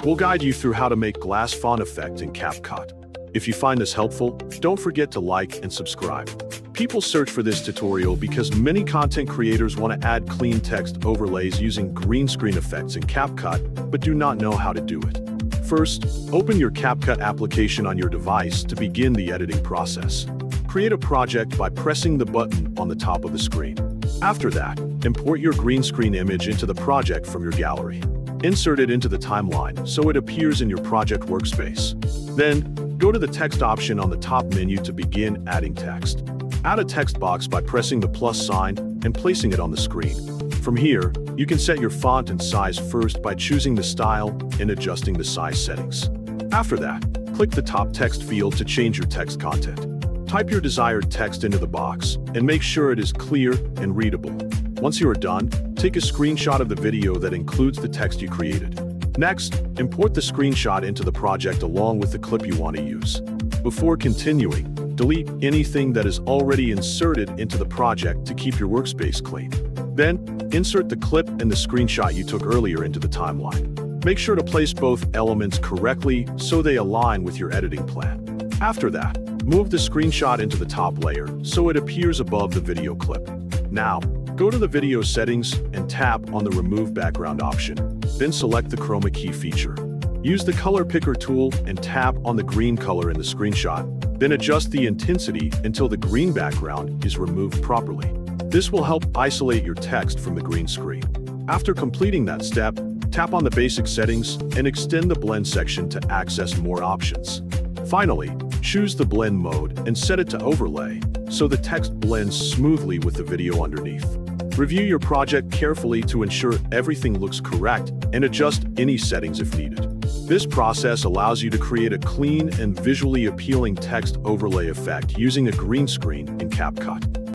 We'll guide you through how to make glass font effect in CapCut. If you find this helpful, don't forget to like and subscribe. People search for this tutorial because many content creators want to add clean text overlays using green screen effects in CapCut, but do not know how to do it. First, open your CapCut application on your device to begin the editing process. Create a project by pressing the button on the top of the screen. After that, import your green screen image into the project from your gallery. Insert it into the timeline so it appears in your project workspace. Then, go to the text option on the top menu to begin adding text. Add a text box by pressing the plus sign and placing it on the screen. From here, you can set your font and size first by choosing the style and adjusting the size settings. After that, click the top text field to change your text content. Type your desired text into the box and make sure it is clear and readable. Once you are done, take a screenshot of the video that includes the text you created. Next, import the screenshot into the project along with the clip you want to use. Before continuing, delete anything that is already inserted into the project to keep your workspace clean. Then, insert the clip and the screenshot you took earlier into the timeline. Make sure to place both elements correctly so they align with your editing plan. After that, move the screenshot into the top layer so it appears above the video clip. Now, go to the video settings and tap on the Remove Background option. Then select the chroma key feature. Use the color picker tool and tap on the green color in the screenshot. Then adjust the intensity until the green background is removed properly. This will help isolate your text from the green screen. After completing that step, tap on the basic settings and extend the blend section to access more options. Finally, choose the blend mode and set it to overlay so the text blends smoothly with the video underneath. Review your project carefully to ensure everything looks correct and adjust any settings if needed. This process allows you to create a clean and visually appealing text overlay effect using a green screen in CapCut.